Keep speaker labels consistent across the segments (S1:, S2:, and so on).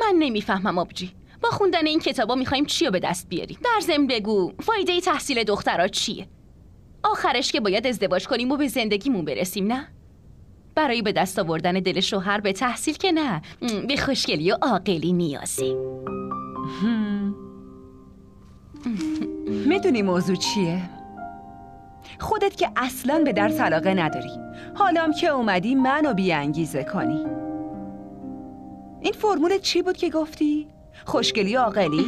S1: من نمیفهمم آبجی. با خوندن این کتابا میخوایم چی رو به دست بیاریم؟ در ضمن بگو فایده تحصیل دخترها چیه؟ آخرش که باید ازدواج کنیم و به زندگیمون برسیم، نه؟ برای به دست آوردن دل شوهر به تحصیل که نه، به خوشگلی و عاقلی نیازی.
S2: میدونی موضوع چیه؟ خودت که اصلاً به درس علاقه نداری، حالام که اومدی منو بی‌انگیزه کنی. این فرمول چی بود که گفتی؟ خوشگلی و عاقلی؟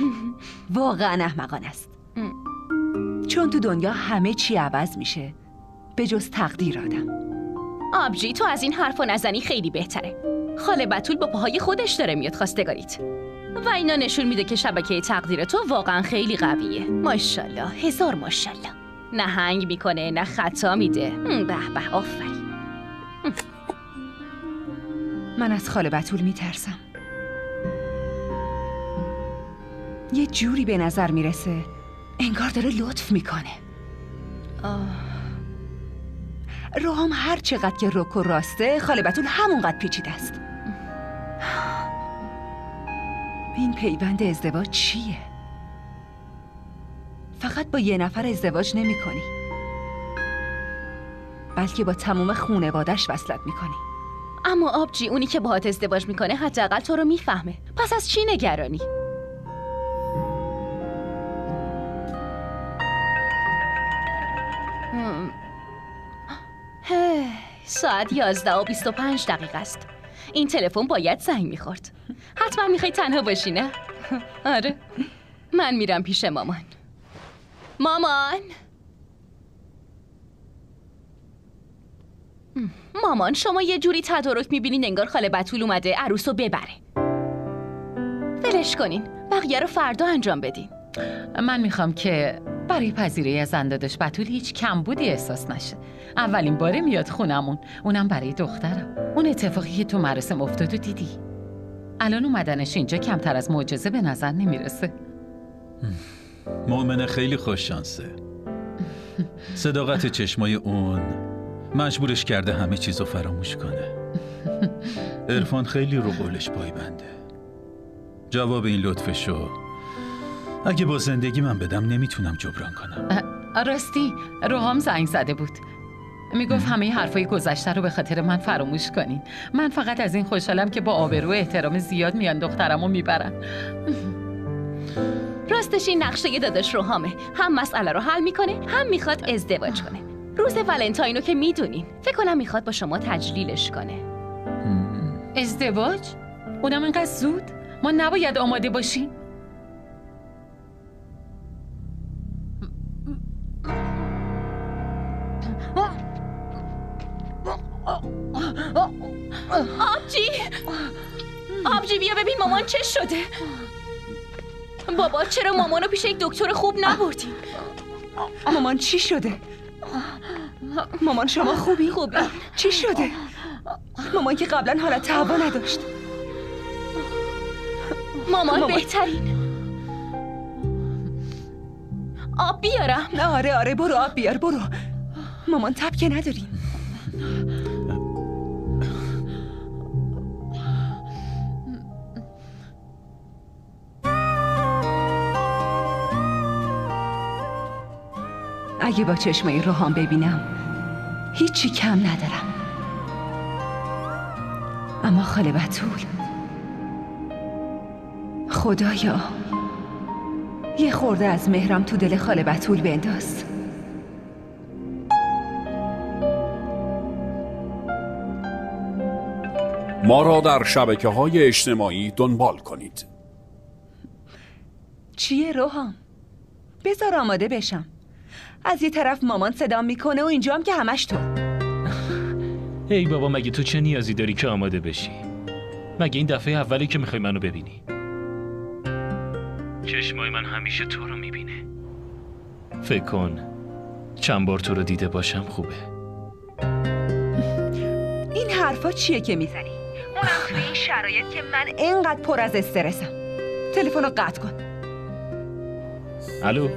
S2: واقعاً احمقانه است. چون تو دنیا همه چی عوض میشه به جز تقدیر آدم.
S1: آبجی تو از این حرفا نزنی خیلی بهتره. خاله بتول با پاهای خودش داره میاد خواستگاریت و اینا نشون میده که شبکه تقدیر تو واقعا خیلی قویه. ماشاءالله، هزار ماشاءالله. نه هنگ میکنه نه خطا میده. به به، آفرین.
S2: من از خاله بتول میترسم. یه جوری به نظر میرسه انگار داره لطف میکنه. روحام هر چقدر که رک و راسته، خاله بتول همونقدر پیچیده است. این پیوند ازدواج چیه؟ فقط با یه نفر ازدواج نمی کنی، بلکه با تمام خونوادش وصلت میکنی.
S1: اما آبجی اونی که باهات ازدواج میکنه حداقل تو رو میفهمه. پس از چی نگرانی؟ ساعت 11:25 است. این تلفن باید زنگ میخورد. حتما میخوای تنها باشی، نه؟ آره، من میرم پیش مامان. مامان شما یه جوری تدارک میبینین انگار خاله بتول اومده عروسو ببره. ولش کنین، بقیه رو فردا انجام بدین.
S3: من میخوام که برای پذیرایی از اندادش بتول هیچ کمبودی احساس نشه. اولین باره میاد خونمون، اونم برای دخترم. اون اتفاقی که تو مراسم افتاد و دیدی. الان اومدنش اینجا کمتر از معجزه به نظر نمیرسه.
S4: مؤمنه خیلی خوش شانسه. صداقت چشمای اون مجبورش کرده همه چیزو فراموش کنه. عرفان خیلی رو قولش پایبنده. جواب این لطفشو اگه با زندگی من بدم نمیتونم جبران کنم.
S3: راستی روحام زنگ زده بود، میگفت همه حرفای گذشته رو به خاطر من فراموش کنین. من فقط از این خوشحالم که با آبرو و احترام زیاد میان دخترمو میبرن.
S1: راستش این نقشه داداش روحامه، هم مسئله رو حل میکنه هم میخواد ازدواج کنه. روز ولنتاینو که میدونین، فکر کنم میخواد با شما تجلیلش کنه.
S3: ازدواج؟ اونم اینقدر زود؟ ما نباید آماده باشیم؟
S1: آبجی بیا ببین مامان چه شده. بابا چرا مامانو پیش یک دکتر خوب نبردین؟
S2: مامان چی شده؟ مامان شما خوبی؟ چی شده؟ مامان که قبلا حالت هوا نداشت.
S1: مامان بهترین. آب بیارم؟
S2: آره برو آب بیار، برو. مامان تب که نداریم. اگه با چشمای روحام ببینم هیچی کم ندارم، اما خاله بتول، خدایا یه خورده از مهرم تو دل خاله بتول بنداز.
S5: ما را در شبکه‌های اجتماعی دنبال کنید.
S2: چیه روحام؟ بذار آماده بشم. از یه طرف مامان صدام میکنه و اینجا هم که همش تو.
S6: ای بابا مگه تو چه نیازی داری که آماده بشی؟ مگه این دفعه اولی که میخوای منو ببینی؟ چشمای من همیشه تو رو میبینه. فکر کن چند بار تو رو دیده باشم خوبه.
S2: این حرفا چیه که میزنی؟ اونم توی این شرایط که من اینقدر پر از استرسم. تلفن رو قطع کن.
S6: الو